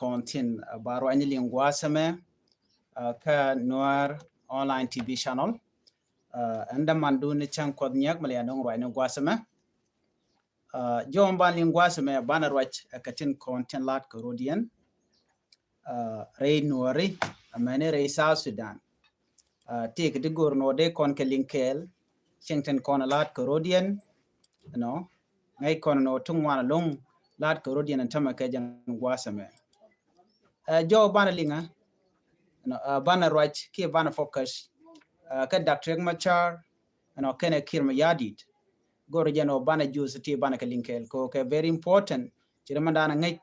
content baro any lingua same ka noir online TV channel anda mandu ni chan kod nyak mali anong roi no gwasame jom ban lingua same banar wach katin content lat korodian rei nuari amane rei South Sudan take the gurno de kon ke linkel chengten kon lat korodian no ngai kon no tungwana long lat korodian antama ke jan gwasame jo bana linga no bana right ke bana focus ka Dr. Machar no kene kirma yadit goro jeno bana juice ti bana ka linkel ko ke very important ci dama dana ngai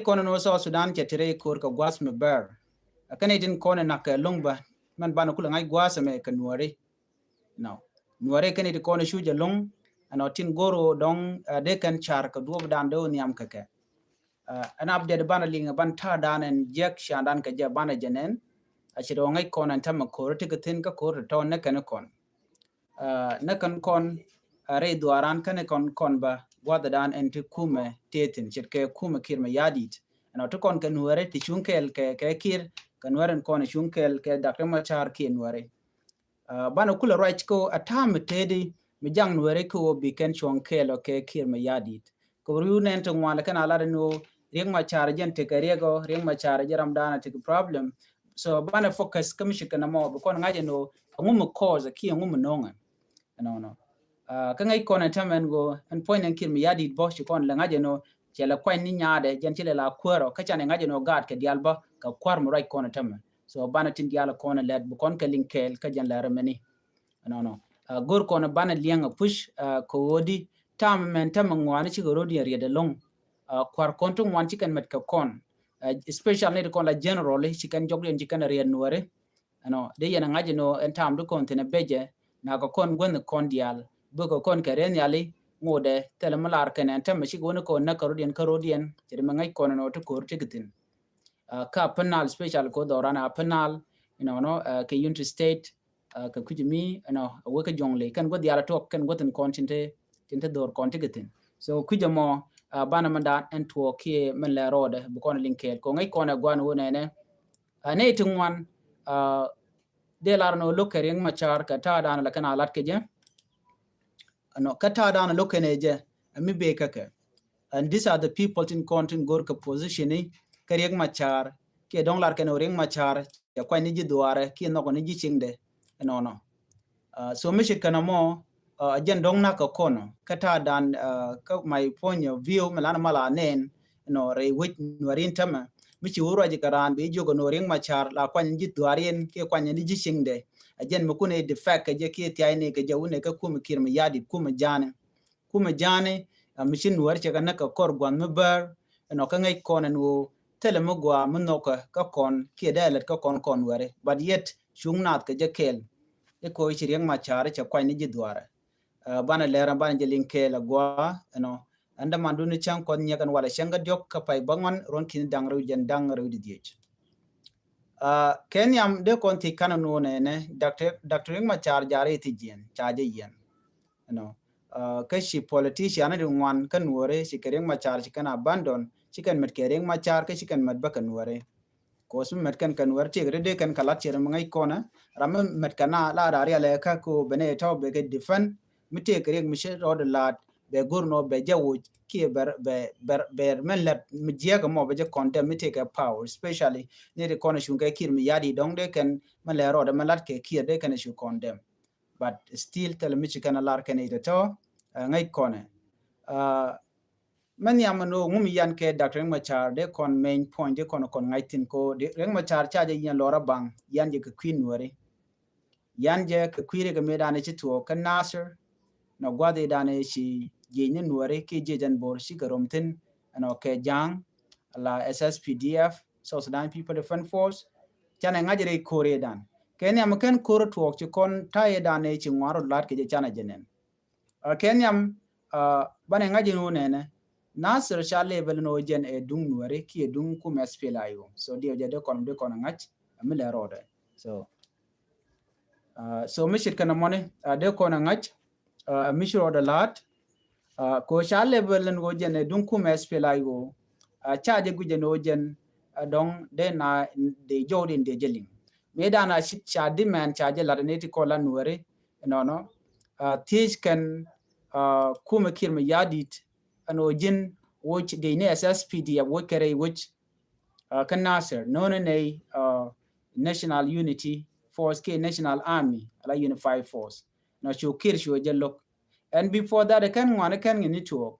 kono no so Sudan ke tire kur ka gwas me ber kane din kono na ka lungba man bana kula ngai gwas me ka nuare no nuare kane di kono shuja lung ano tin goro dong de kan char ka duob dan do niam ka ke an update bana linga ban ta dan en jek shandan ka je bana jenen achiro ngai kon an tam ko te tin ka ko to ne kan kon ne kan kon re duaran kan kon ba wada dan en te kume tetin chet ke kume kirma yadit ana to kon kan wore ti chunkel ke kir kan waren kon chunkel ke Dr. Machar kin wore bana kula right ko atam tedi mi jang wore ko bi ken chunkel ke kirma yadit ko ru nen to wala kan ala no riang Machar jen te karego riang Machar jaram dana te problem so bana focus kamishika na mo ko ngaje no ngum cause ki ngum nonga no ka ngai kona tamen go en point en kirmi yadi bo shi kon la ngaje no chela kwen ni nyaade jen chele la kwero ka chane ngaje no gad ke dialba ka kwar mo right kona tamen so bana tin diala kona led bu kon ka linkel ka jen la remeni no gor kona bana lianga push ko wodi tam men tam ngwani chi go rodi riede long kwar kontu ngwan chi kan met ka kon especially kon la generally chi kan joglen chi kan ried nuare no de yana ngaje no en tam do kon tene beje na ko kon gon kon dial bugo kon karen yali ngode telemalar kenen tam shi gon ko na karodien tiri mangai kon no to kor tikitin ka penal special ko dorana penal no ke unity state ka kujimi no we ka jongle kan go diala to kan go ten kontinte tinte dor kon tikitin so kujamo bana manda en to ke men la rode bu kon linkel ko ngai kon gwan wonene ne tungwan de larno lokering Machar ka ta dan la kana lat ke je no kata dan lokene je mi be kake and these are the people in content gorka position karieng Machar ke dong lar keno ring Machar ya kwa ni ji duare ki no ko ni ji chingde no so mi shikana mo jen dong na ka kono kata dan ka my point of view melana mala nen no re wit nuarin tama mi chi wuro ji karan be jogo no ring Machar la kwa ni ji duarien ke kwa ni ji chingde ajen mu kune de fact ke je ke ti ayne ke jawune ka kum kirma yadi kum jane mishin nuar che kana ka kor gwan mbar no ka ngai kon no tele mo gwa mo ka kon ke dalet ka kon ware but yet shungnat ke je kel e ko chi riang Machar che kwa ni ji duare bana lera bana je linke la gwa no anda mandu ni chang kon nyakan wala shanga diok ka pai bangon ron kin dangru jen dangru di diech Kenyam de konti kananu ne Dr. Machar jare ti jen chaje yen no kashi politician na ngwan kan wore shi kereng Machar shi kan abandon shi kan met kereng Machar ke shi kan met bakan wore ko sum met kan wore ti grede kan kalat chere mangai kona ram met kana la ra ya ka ko bene to be ke defend mite kereng mi she rod lat be gurno be jawu ki ber men let mi jega mo be je condemn mi take a power especially ne de kona shunga kir mi yadi dong de kan man le rod man lat ke kir de kan shu condemn but still tell mi kana lar kan ite to ngai kone man yamano ngum yan ke Dr. Machar de kon main point de kon ngai tin ko de Reng Machar chaje yan lora bang yan je ke queen wore yan je ke kwire ga medane ci to kan Nasser no gwade dane shi yenye nuare ke jejan bor shi garomtin ano ke jang la SSPDF South Sudan People Defense Force chana ngajere kore dan kenyam ken kore tuok ci kon taye dane ci ngwaro lat ke chana jenen kenyam bane ngaji no nene Nasir sha level no jen e dung nuare ki e dung ku mespelayo so dio jade kon ngach amile rode so so mishit kana money de kon ngach mishro de lat ko sha level ngo jene dun ku mespelayo charge guje no jen dong de na de jodin de jeling me da na shit cha demand charge la ne ti kola nuore no teach can kuma kirma yadit ano jin which de ne SSPD ya wokere which kan nasser no ne national unity force ke national army ala unified force no shukir sho jello and before that kan ngwana kan ni to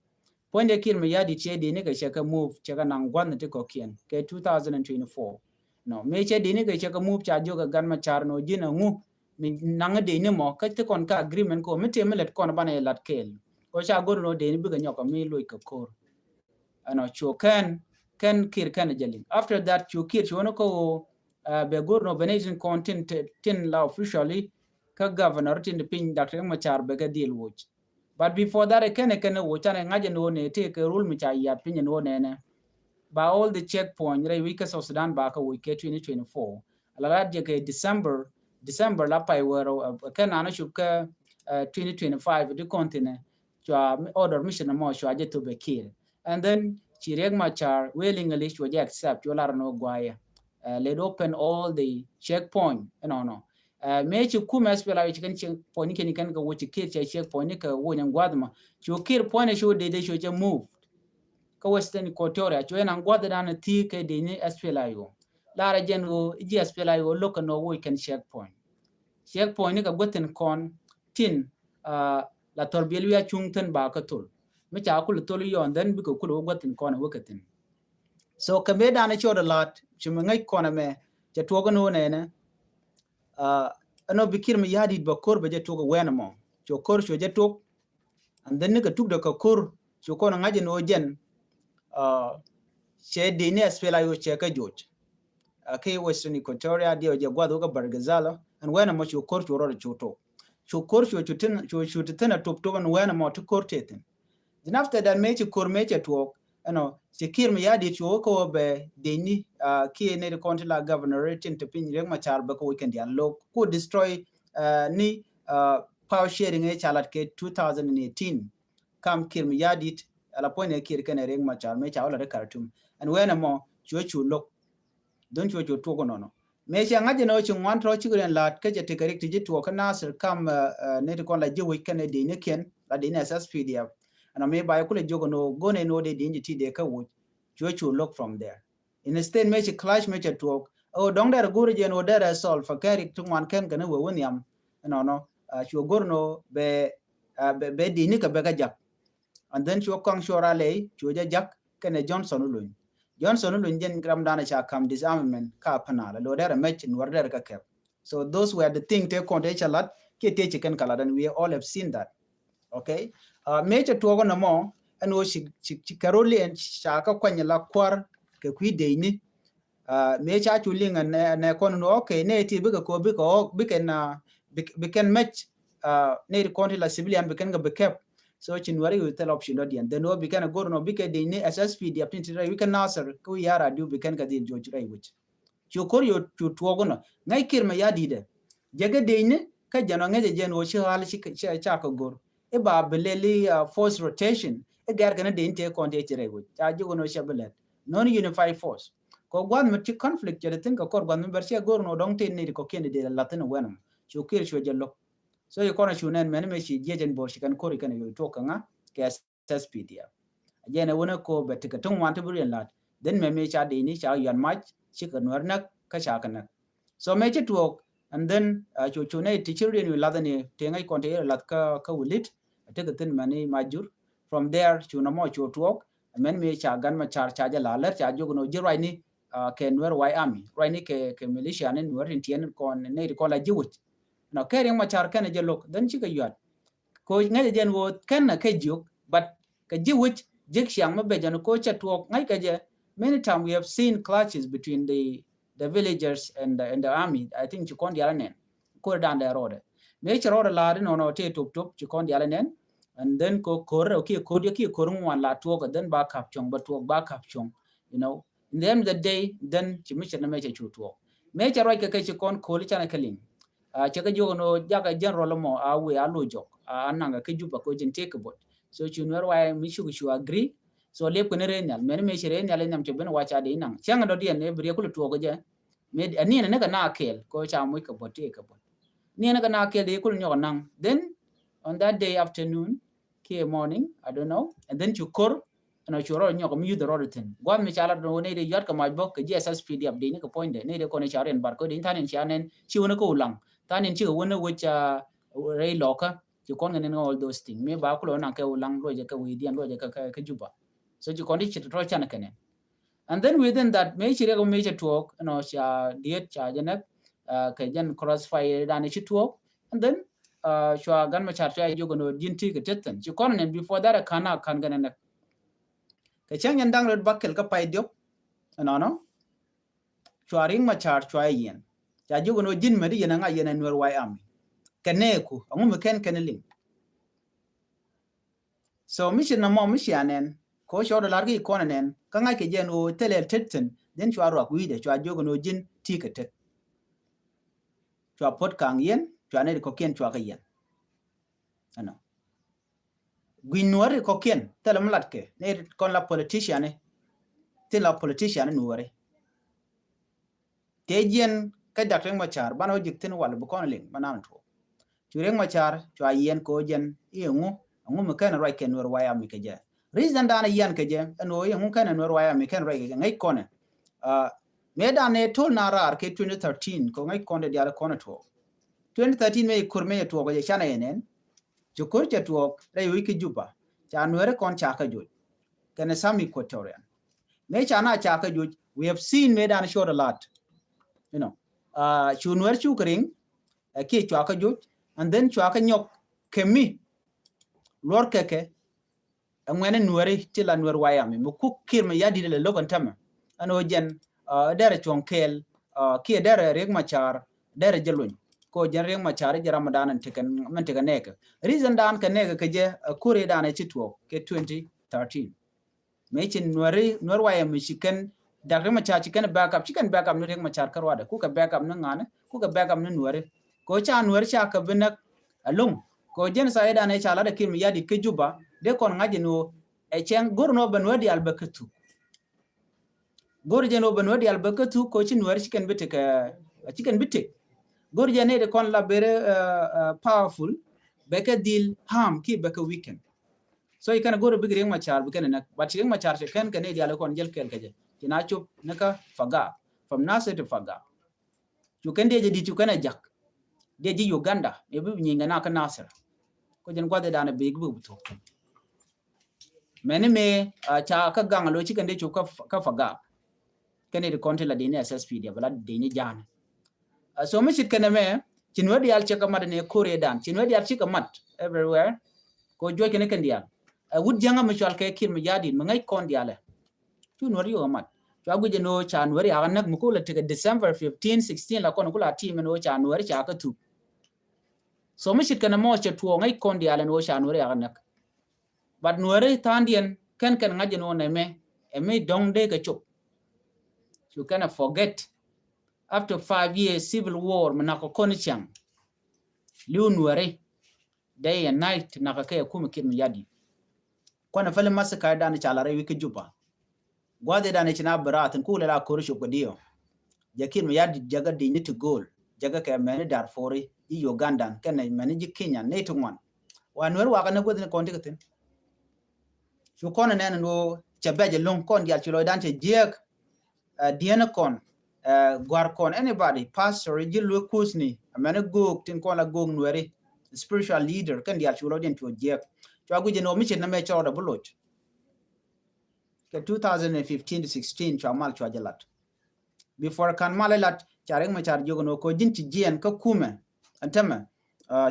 Ponde kir me yadi che dini ka shaka move chaka nang gwan te kokien ke 2024 no me che dini ka shaka move cha jo ka gan ma char no jina ngu mi nang dini mo ka te kon ka agreement ko me te melet kon bana lat kel ko cha gor no dini bi ka nyoka mi loy ka kor ano cho kan kir kan jali after that cho kir cho no ko be gor no benation content tin la officially ka governor tin pin dr ma char be ga deal watch but before that can wo chane ngaje no ne take a rule mi cha ya pin no ne by all the checkpoint right week of Sudan back we ke 2024 ala je ke December la pai wero kan ana shuka 2025 the continent cha order mission mo shwa je to be kir and then chireg machar willingly should accept you no gwaya let open all the checkpoint no me ci kuma spela ci kan ci poni ken kan ga wuci kir ci check poni ka wonen gwadma ci kir poni show de show je move ka western equatoria ci nan gwadda dan ti ke de ni spela yo lara jen go ji spela yo loka no wo kan check point ka goten kon tin la torbiel ya chungten ba ka tul me cha ku tul yo dan bi ko ku goten kon wakatin so ka me dan ci oda lat ci me ngai kona me ja to no ne ano bikir mi yadi ba kor ba jeto ko wena mo cho kor cho jeto and then ka tuk da ka kor cho ko ngaje no jen che de ne spela yo che ka joj ke western equatoria dio je gwado ka bargazala and wena mo cho kor cho ro cho kor cho tin top to and wena mo to kor teten then after that me cho kor me to ano sekir mi yadi cho ko be deni ki ne de la governor tin to pin rek machar ba ko weekend ya lo ko destroy ni power sharing e chalat ke 2018 kam kir mi yadi ala point kir ken rek machar me cha wala de kartum and when mo cho lo don cho to ko no me cha ngaje no chi wan tro chi gren lat ke je te karik ti to kana sir kam ne de kon la je weekend de ne ken la de ne SSPDF and me ba kule jogo no gone no de inditi de ka wo cho look from there instead me clash me to dong der guru je no der sol fa kari tu wan ken kana wo woniam no cho gorno be dini ka be ga jak and then cho kong shora le cho ja jak kana Johnson Lun jen gram dana cha kam disarmament ka pana lo der match in der ka kep so those were the thing te kon de chalat ke te chicken kala and we all have seen that okay major to no mo and wo shi karoli en shaka kwanya la kwar ke kwide ni me cha chuling ne kon no okay ne ti biga ko biken match ne kon la civilian biken ga bekep so chin wari with the option odian then no biken go no bike de ni SSP di aptin we can nasser ko yara du biken ga di joj rai which chu kor yo chu to no ngai kir ma yadi de jege de ni ka jano ngeje jen wo shi hal shi cha ko gor e ba beleli force rotation e gar gana de inte konde tire go ta jogo no shabelet non unified force ko gwan mit conflict jere tin ko kor gwan bersia gor no dong tin ni ko kende de latin wenum chukir sho jello so you kona chunen men me shi jejen bor shi kan kori kan yo to kanga ke SSPDF ajena wona ko betika tung wan to burian lat den me cha de ni cha yan mach shi kan warnak ka cha kana so me che to and then chune teacher ni ladani tengai konte lat ka wulit take tin mani majur from there chuna mo chu tuok men me cha gan ma char cha la ler cha jogo no jirai ni ke nwer wai army right ni ke militia ne nwer intien kon ne ko la jiwut no kering ma char kan je lok dan chi ka yat ko ngai jen wo kan na ke juk but ka jiwut jik syang ma be jan ko cha tuok ngai ka je many time we have seen clashes between the villagers and the army I think you kon yalanen ko dan da road me chro la no te top you kon yalanen and then ko kor okay ko de ki kor ngwan la tuok then ba kap chong ba tuok ba kap chong you know in the end of the day then chimisha na me cha chu tuok me chro ka ke kon ko li chana kalin cha ka jogo no jaga general mo we alu jok ananga ke juba ko jin take bot so chunwer why mi shu agree so lep ko ne re nyal men me chere nyal nyam che ben wa cha de nang chang do dien ne bri ko tuo ko je me ani ne ka na kel ko cha mu ka bote ka bot ni ne ka na kel de ko nyo nang then on that day afternoon ke morning I don't know and then you kor no choro nyo ko mi do roten gwa me chala do ne de yat ka ma bok ke ss pd up de ne ko point de ne de ko ne charen bar ko de tanin chanen chi wona ko lang tanin chi wona which rei loka you kon ne all those things me ba ko na ke ulang lo je ka wi dian lo je ka juba so you kon chi tro chana kene and then within that me chire ko me che talk no cha diet cha jene ka jan crossfire dan chi talk and then shwa gan ma char cha yo go no jinti ke tetten chi kon ne before that kana kan gan ne ke chang yan dang red bakkel ka pai dio no shwa ring ma char chwa yen cha yo go no jin mari yana nga yana nwer wai am keneku angu me ken ling so mission na mo missionen ko shodo largi konen ka ngai ke jen o tele tetten den chwa ro ku ide chwa jogo no jin tiketet chwa pot kang yen chwa ne ko ken chwa ka yen ano gwinware ko ken tele mlatke ne kon la politician te la politician nuware te jen ka dakreng ma char bano jikten wal bu kon ling manan to chureng ma char chwa yen ko jen yengu angu me ken right ken nur waya mi ke je reason dana yan ke je no yengu ken nur waya mi ken right ngai kone me dane tol na rar ke 2013 ko ngai konde dia kone to 2013 me kurme to ko je chana yenen chukur che to re wiki juba january kon cha ka jo ken sami equatorian me chana cha ka jo we have seen me dane short a lot you know chunwer chukring ke chwa ka jo and then chwa ka nyok kemi lor keke ngwene nuari tila nuar wayami mu ku kirme yadi le logan tama ano jen dere chonkel ki dere reg machar dere jelun ko jen reg machar je ramadan tiken man tiken nek reason dan ka nek ke je kure dan e chitwo ke 2013 me chin nuar wayami chiken dere machar chiken backup no reg machar karwada ku ka backup no ngane ku ka backup no nuari ko cha nuari cha ka binak alum ko jen sa eda ne chala de kirmi yadi ke juba de kon ngaje no e chen gurno banwadi albakatu gurje no banwadi albakatu ko chin wer chicken bitte gurje ne de kon la bere powerful beka deal ham ki beka weekend so ikana guru bigring machar bikana na but ring machar che kan kane dia kon jel kel kaje tina chup naka faga from nasa to faga you can de di tu kana jak de ji uganda e bi nyinga na ka nasir ko jen gwade dana big bu to mene me cha ka gang lo chi kande chu ka faga kane de konte la dine ssp dia bala dine jan so me chit kane me chinwe dial che ka mad ne kore dan chinwe dial chi ka mat everywhere ko joy kane kan dial wud janga me chal ke kir me jadi me ngai kon diale tu no rio mat cha guje no cha no ri aga nak mu ko la te December 15 16 la kon ko la team no cha no ri cha ka tu so me chit kane mo che tuo ngai kon diale no cha no ri aga nak but nuare tandien kan ngaje no ne me dong de ka chop you cannot forget after 5 years civil war manako konichang liu nuare day and night nakake kuma kin yadi kwana fale masaka dan chala re wiki juba gwade dan china baratin kula la korisho godio jakin yadi jaga de ni to goal jaga ka mani darfori i uganda kan mani ji kenya ne to one wanwer wa kana godne konti katin su kona nene no chabeje long kon ya chulo dante jek diena kon gwar kon anybody pastor jilu kusni amene gog tin kon la gog nwere spiritual leader kan ya chulo den to jek to aguje no mi na me choda bulot ke 2015 to 16 chamal chwa jalat before kan malalat chareng ma char jogo no ko jinti jien ka kume antama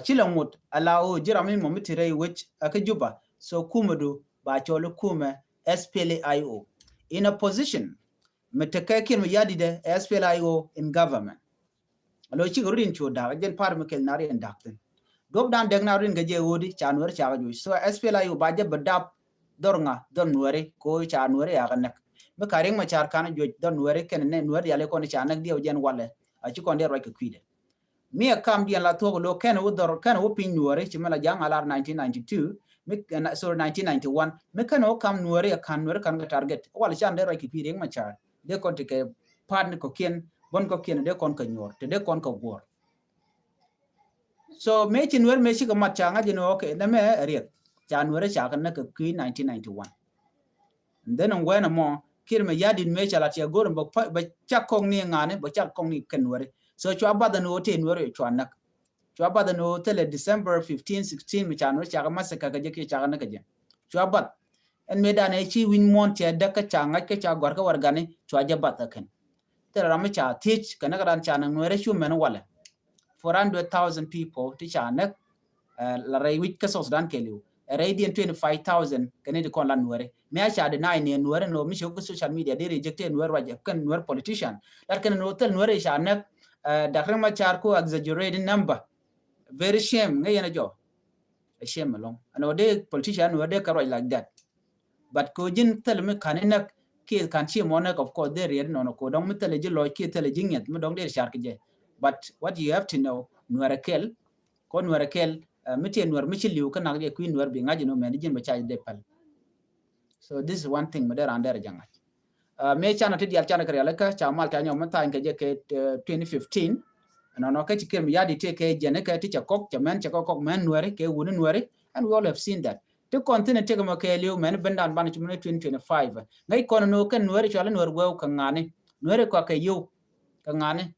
chilamut alao jirami mo mitire which akajuba so kumadu ba cholo kume SPLIO in a position metakakin yadi de SPLIO in government alo chi gurin choda gen par mekel nari ndakten dob dan deg narin gaje wodi chanwer chaga ju so SPLIO ba je badap dornga don nuare ko chanwere ya ganak me karing ma char kana jo don nuare ken ne nuare yale ko ne chanak dio jen wale a chi kon de ro ke kwide mi akam dia la to lo ken wo dor ken wo pin nuare chi mala jang alar 1992 so 1991 me kan o kam nuore kan nuore kan ga target wala chan de ki piring ma char de kon te ke partner ko kien bon ko kien de kon ka nyor te de kon ka gor so me chin nuore me shi ka mat changa jino okay na me riet chan nuore cha kan na ka ki 1991 then on when mo kir me yadin me chala tia gor ba cha kong ni ngane ba cha kong ni kan nuore so chwa ba da no te nuore chwa nak chwa ba da no tele December 15 16 mi chan nuore cha ka masaka ka je ki cha na ka je chwa ba en medan e chi win mon che da ka changa ka cha gor ka wargani chwa ja bat kan te ram cha teach kana ran cha nang nuore shu men wala 400,000 people ti cha nak la rai wit ka sos dan kelu radiant 25,000 kane de kon la nuore me cha de nai ne nuore no mi ko social media de reject nuore waje kan nuore politician dar kan no tel nuore cha nak da kan ma char ko exaggerated number very shame ngai na jo a shame long ano de politician nuore de karo like that but ko jin tel me kan nak ki kan chi mo nak of course de re no ko dong mi tel ji lo ki tel ji nget mi dong de char ke je but what you have to know nuore kel ko nuore kel miti nuor michi liu kana ge kuin nuor bi ngaji no men jin ba cha de pal so this is one thing madar under janga me chana ti dial chana kare ka cha mal ta nyom ta nge je ke 2015 no ka chikem yadi te ke jene ka ti cha kok cha men cha kok men nuor ke wunu nuor and we all have seen that to continue te mo ke liu men bendan ban chumne 2025 ngai kono no kan nuor cha nuor go ka ngane nuor ko ka yu ka ngane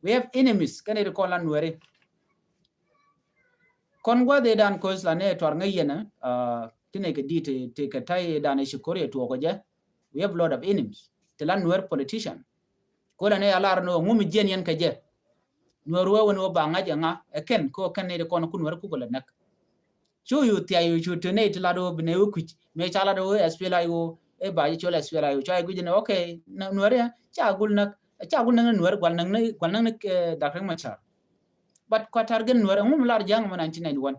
we have enemies kan e ko lan nuor kon gwa de dan ko isla ne tor ngai yena tine ke di te ka tai dan shi kore to ko je we have lot of enemies te lan nuer politician ko la ne alar no ngum jen yen ka je nuer wo no ba nga janga ken ko kan ne ko kun nuer ku ko la nak chu yu ti ayu chu te ne ti la do bne ku me chala do spla yu e ba ji chola spla yu cha gu je ne okay nuer ya cha gul nak nuer gwal nang da kan ma cha but ko targen nuore ngum lar jang mo 1991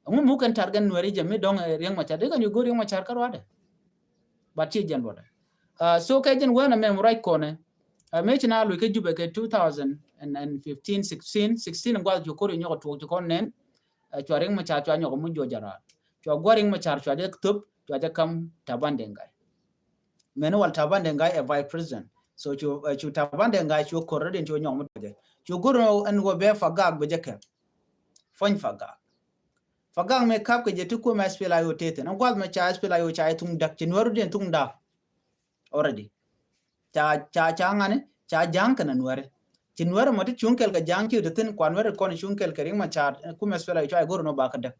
ngum mu kan targen nuore jami dong riang ma chade kan yugo riang ma char karwade but chi jan boda so ka jen wana mem right kone me china lu ke jube ke 2015 16 ngwa ju ko nyo to ko nen cho riang ma char cho nyo mo jo jara cho goring ma char cho de tup cho de kam tabandengai men wal tabandengai a vice president so chu tabandengai chu ko redin cho nyo mo de chuguro an go be fagag be jeke fon fagag me kap ke jetu ko mas pela yo tete an gwal me cha pela yo cha tung dak chinwaru den tung da already cha ngane cha jang kana nware chinwaru moti chunkel ga jang ki rutin kwanware kon chunkel ke ring ma cha ku mas pela yo cha goro no ba ka da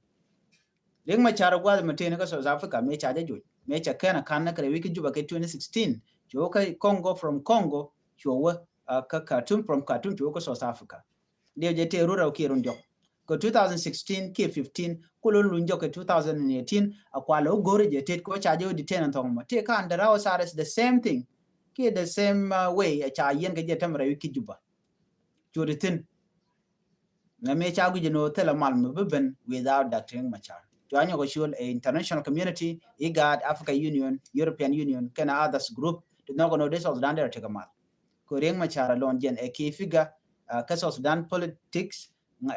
ring ma cha gwal me tene ka South Africa me cha jo me cha kana kan na kare wiki juba ke 2016 jo ka Congo from Congo chowa ka Khartoum from Khartoum to South Africa. They jete rura ukirun jok. Ko 2016 ke 15 kulo lunjo ke 2018 akwalo gore jete ko chajo detain and thongma. Te ka andara osares the same thing. Ke the same way a cha yen ke jete mara wiki juba. Joditin. Na me cha gu jeno tela malmu beben without Dr. Machar. Joanyo ko shul a international community, IGAD, Africa Union, European Union, kana others group did not know this was done there take a mal. Ko riang ma chara lon jen e ki figure ka so Sudan politics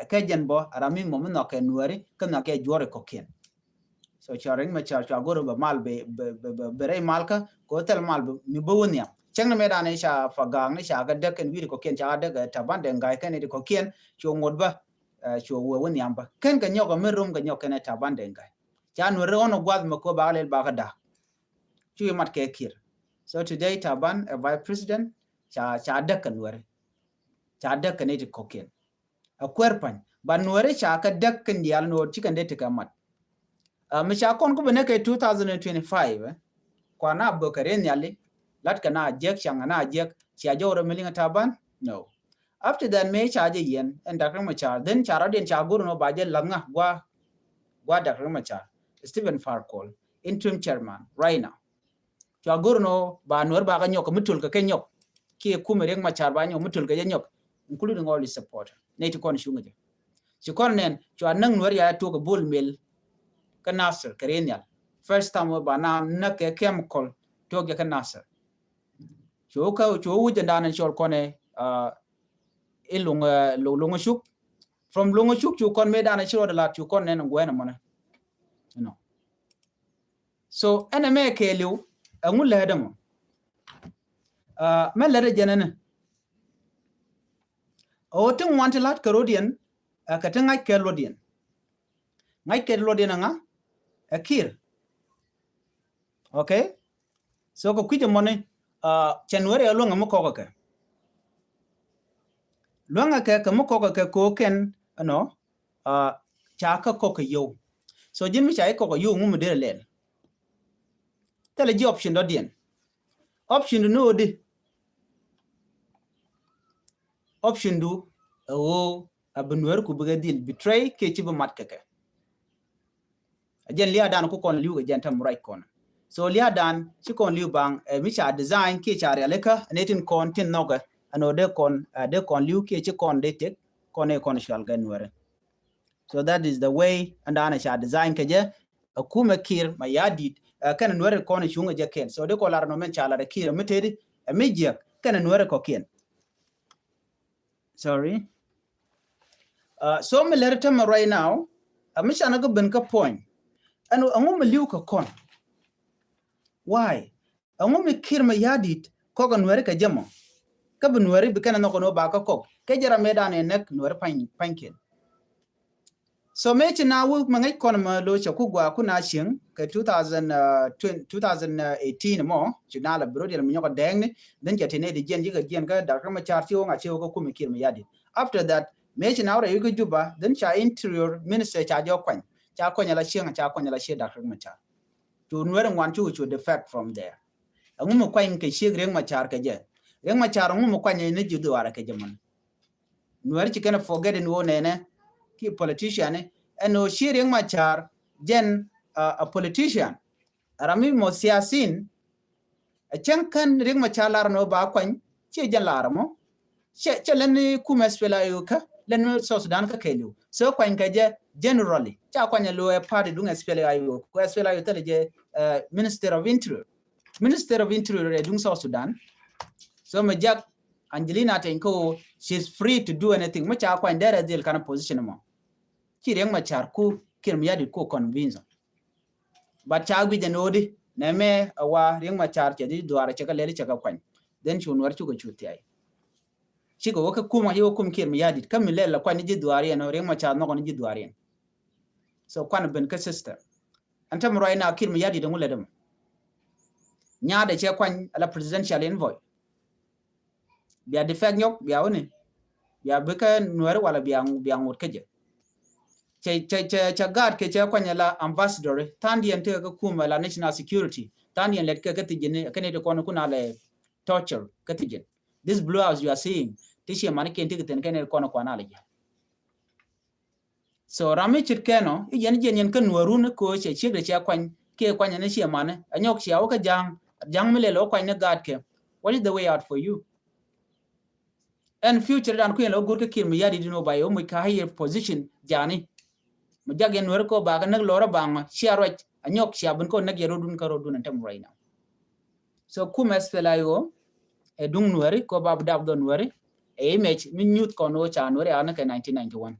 ka jen bo arami mo no ke nuari ka na ke jore ko ken so charing ma char cha goro ba mal be re malka ko tel mal mi bo wonya chengna me dane sha fagang ni sha ga de ken wi ko ken cha de ga taban de ngai ken ni ko ken cho ngodba cho wo wonya ba ken ka nyoko me rum ga nyoko ne taban de ngai cha nuari ono gwad ma ko ba le ba ga da chu mat ke kir so today Taban a vice president cha dakkan nuore cha dakkan ne koken a kwerpan ban nuore cha ka dakkan dial no chikan de tikamat mi cha kon ko bene ke 2025 kwa na bokaren yali lat kana jek changa na jek cha joro milinga Taban no after that me cha je yen and dakkan ma cha then cha radin cha guru no baje langa gwa dakkan ma cha Stephen Farkol interim chairman right now cha guru no ba nuor ba ga nyok mutul ka kenyok ki kume reng ma char ba nyok mutul ka nyok including all his supporter ne to kon shunga ci kon nen cha nang nuor ya to ka bul mil ka Nasser karenya first time ba na ke chemical to ga ka Nasser cho wuja danan chol kone lunga shuk from lunga shuk chu kon me danan chiro da la chu kon nen ngwena mona you know so ene me keliu angu ledamo me lere jenene o tin wanti lat karodian ka tin ngai kelodian nga akir okay so ko kuje mone January alonga mo koka luanga ka mo koka ko ken no chaka koka yo so jimi chai koka yo ngumu de len tele ji option do dien option no de option du o abunwer ku buga deal betray ke ci ba mat keke ajen liya dan ku kon liu ga jantam right kon so liya dan ci kon liu bang mi cha design ke cha releka netin kon tin noga anode kon liu ke ci kon de tek kon e kon shal ga nwere so that is the way and ana cha design ke je akuma kir ma yadit kan nwere kon shunga je ken so de ko lar no men cha la de kir metedi mi je kan nwere ko ken sorry so me let them right now amisha na go ben ka point anu angum liu ka kon why angum kir ma yadit ko ga nwere ka jamo ka bu nwere bi kana no ba ka ko ke jara medan nek nwere panken so me chi na wu mangai kon ma lo cha ku gwa ku na shin ka 2018 mo chi na la bro de mi ko deng ni den ja tene de gen ga da ka ma char ti nga che ko ku mi kir ma yadit after that me chi na ra yu juba den cha interior minister cha jo kwan cha ko nya la shin cha ko nya la she da ka ma char to nwere ngwan chu defect from there angum ko kwan ke she reng ma char ka je reng ma char angum ko kwan ne ju do ara ka je man nwere chi kana forget no ne ki politician and no sharing ma char gen a politician rami mo siasin kan ring ma chalar no ba kwan che jan larmo che len ku mesfela yuka len so Sudan ka kelu so kwan ka je generally cha kwan lo e party dunga spela ayu ko spela ayu tele je minister of interior dung South Sudan so me jak Angelina Tenko she's free to do anything mo cha kwan there deal kind of position mo ki reng ma char ku kir mi yadi ko convince but cha gwi janodi na me awa reng ma char che di duara che ka leli che ka kwan then chun war chu ko chuti ai chi ko ka kuma yo kum kir mi yadi kam mi lela kwan ji duari no reng ma char no ko ji duari so kwan ben ka sister antam roi na kir mi yadi de ngule dem nya de che kwan ala presidential envoy bia defect nyok bia woni bia beka nuer wala bia ngot keje che gad ke che kwanya la ambassador tandien te ka kuma la national security tandien let ka tijene kene de kono kuna le torture ka tijen this blue house you are seeing tishi mani kenti keten kene kono kwana le so rami chitkeno yen kan nuarun ko che chigre che kwan ke kwanya ne shi mane anyok shi aw ka jang mile lo kwanya gad ke what is the way out for you and future dan ku yen lo gur ka kirmi yadi dino bayo mu ka higher position jani Majagen nuer ko ba kan lora bang shiaroj anyok shiabun ko nag yerodun karodun antam right now so kumes felayo e dung nueri ko bab dab don nueri e image min youth kono cha nueri ana ka 1991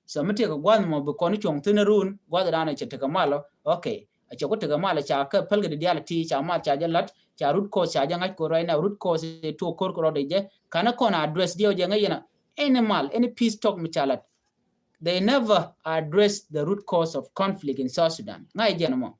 so mate ko gwan mo be kono chong tinerun gwada dana che tega malo okay a che ko tega malo cha ka pelge de diality cha ma cha jalat cha root cause cha janga ko right now root cause to kor ko de je kana kona address dio je ngayena any peace talk mi chalat they never address the root cause of conflict in South Sudan. Ngai jenamo.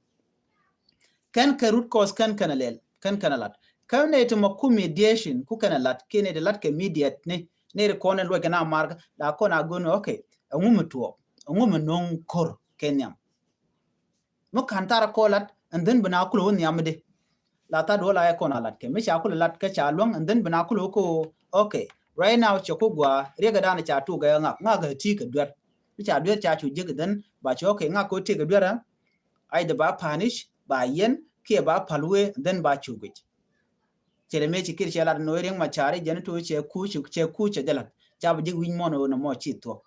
Kan ka root cause kan kanalel, kan kanalat. Kan ne to maku mediation ku kanalat, kene de lat ke mediate ne recon and work na mark la kona gono okay. Angumutuo, non kor Kenyam. Mo kantara kolat and then banakulo nyamde. La ta dola ya kona lat ke misha lat ke chalong and then banakulo ko okay. Right now chokugwa rega dana cha tu ga nga ga ti ka dwar cha dwar cha chu jig den ba cho ke nga ko ti ka dwar ai da ba punish ba yen ke ba palwe then ba chu git chere me chi kir chala no reng ma chari jen tu che ku che dala cha ba jig win mo no mo chi to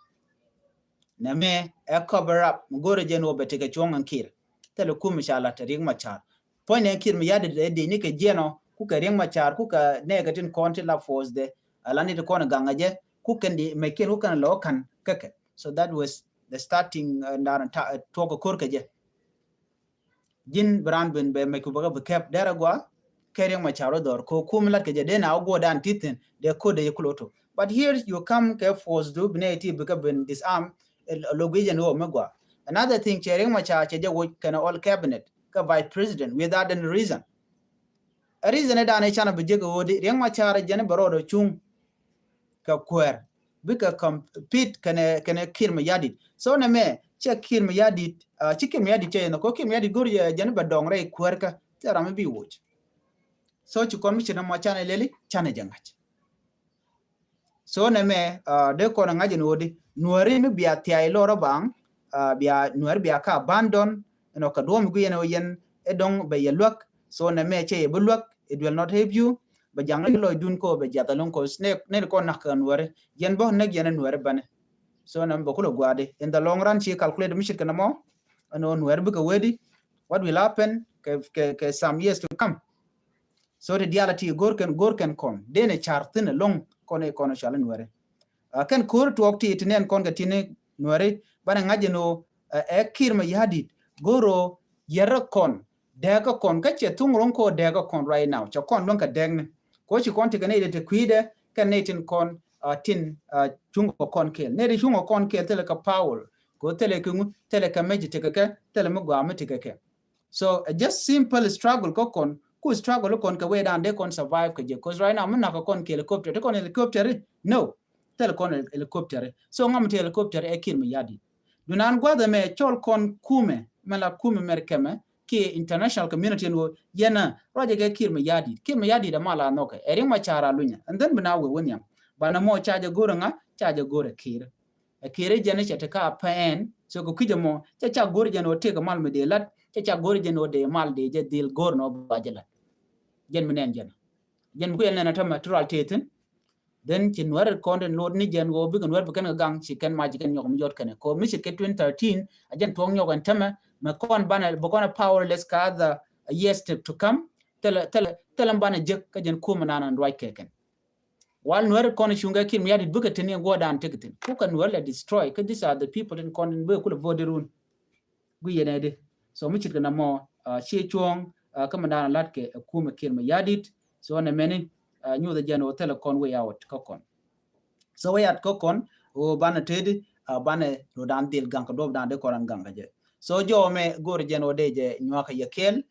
na me e cover up ngore jen wo bete ke chong an kir tele ku mi chala ta reng ma char point en kir mi yade de ni ke jeno ku ka reng ma char ku ka negative content la force de alani to kona gangaje ku kan di mekel ku kan lo kan kake so that was the starting talk korka je jin brand ben be me ku baga be kep dara gwa kering ma charo dor ko kumlat ke jade na go dan titin de ko de yekloto but here you come ke force do bneti be ka ben disarm logijan wo megwa another thing kering ma cha che wo kana all cabinet ka vice president without any reason a reason da ne chana be jego wodi reng ma chara jane barodo chung ka kwer bika compete kana kir ma yadit so na me che kir ma yadit chicken ma yadit che no ko kir ma yadit gor jane ba dongre kwer ka tera me bi wuch so chu kon mi chena ma chana leli chana jangach so na me de ko na ngaji wodi nuari mi bia tiai loro bang bia nuari bia ka abandon no ka dom gu yen edong be yelwak so na me che bulwak it will not help you ba jang lo dun ko be jata lon ko snake ne ko nak nuare yen bo ne yen nuare bane so na ba ko gwade in the long run chi calculate mi shirka mo no nuare bu ko wedi what will happen ke some years to come so the reality gorken kon dene chartin long kone kono shala nuare kan kur to okti itnen kon ga tine nuare bana ngaje no e kirma yadit goro yero kon dega kon ka che tungron ko dega kon right now cha kon lon ka degne ko chi kon te ne te kwide kan ne tin kon tin chungo kon ke ne ri chungo kon ke tele ka power ko tele ku tele ka meji te ka tele mo gwa me te ka so just simple struggle ko kon ku struggle kon ka we dan de kon survive ka je cause right now mun na ka kon ke helicopter te kon helicopter no tele kon helicopter so ngam te helicopter e kin mi yadi dunan gwa da me chol kon kume mala kume merkeme ki international community no yana roje ke kir mi yadi da mala noke eri ma chara lunya and then bina we wonya bana mo chaje goro nga chaje goro kir e kire jene chete ka pen so ko kijamo cha goro jeno te ka mal me de lat cha goro jeno de mal de je dil gor no bajela jen minen jen ku yana ta natural teten then chin war konde lord ni jen go bigan war bigan gang chicken magic en nyom jot kane ko mi ke 2013 ajen tong nyogan tama ma kon bana bokona powerless ka the years to come tele bana jek ka jen kuma nanan right keken wal nuer kon shunga kin yadi buka teni go dan tekitin ku kan nuer la destroy ka these are the people in kon be kula voderun gu yenede so mi chit kana mo che chuong kama dan lat ke kuma kin ma yadit so na meni nyu the jen hotel kon way out kokon so way at kokon o bana tedi bana ro dan dil gang ko dob dan de koran ganga je so jo me gor jen o de je nywaka yakel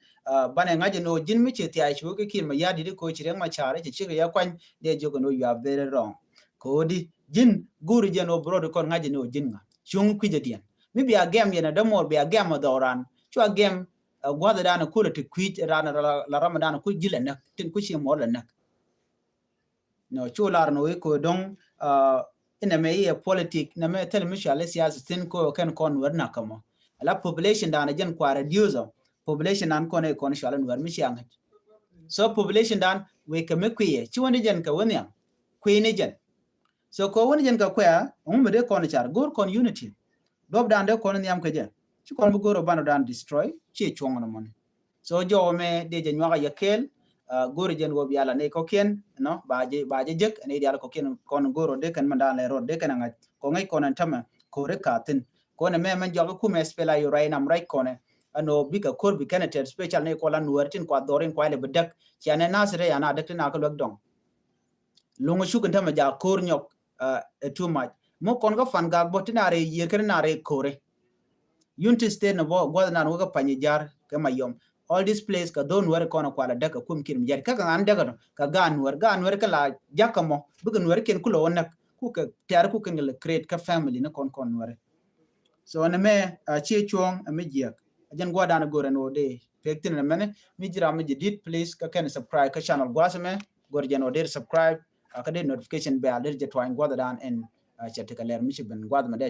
bana ngaje no jin mi cheti ay chuke kin ma yadi ko chire ma chare che chire ya kwan de jogo no you are very wrong ko di jin gor jen o bro de kon ngaje no jin nga chung ku je dien mi bi agam yena da mor bi agam doran chu agam gwada dana kula te kwit rana la ramadan ku jile nak tin ku chi mo la nak no chular no ko don ina me ye politic na me tel mishale siyasa tin ko kan kon wer na kama la population dana jen kwa reduce population an kon e kon shalan wer mishang so population dan we ka me kwiye chi woni jen ka woni kwi ni jen so ko woni jen ka kwa me de kon char gor kon unity dob dan de kon nyam ka jen chi kon bu goro bano dan destroy chi chongo no mon so jo me de jen nyaga yakel goro jen go biala ne ko ken no baje jek ne diala ko ken kon goro de kan manda le ro de kan ngai ko ngai kon antama ko re katin ko ne me man jogo ku me spela yo rai nam rai kone ano bika kor bi candidate special ne ko lan wertin ko dorin ko le bedak chane nasre yana de na ko dong lungu shukan tama ja kor nyok too much mo kon ga fan ga botinare yer kan nare kore unity state no go na no ga panyijar ka mayom all this place ka don wer kono kwala daga kum kin jar ka an daga ka gan wer ka la jakamo bugan wer ken kulo wonna ku ka tar ku kan le create ka family na kon wer so na me chi chuong a me jiak ajan go dana gore no de pektin na mene mi jira mi jidit please ka ken subscribe ka channel gwasame gore jano de subscribe ka de notification bell de twine go dan en chatika ler mi ben gwad ma de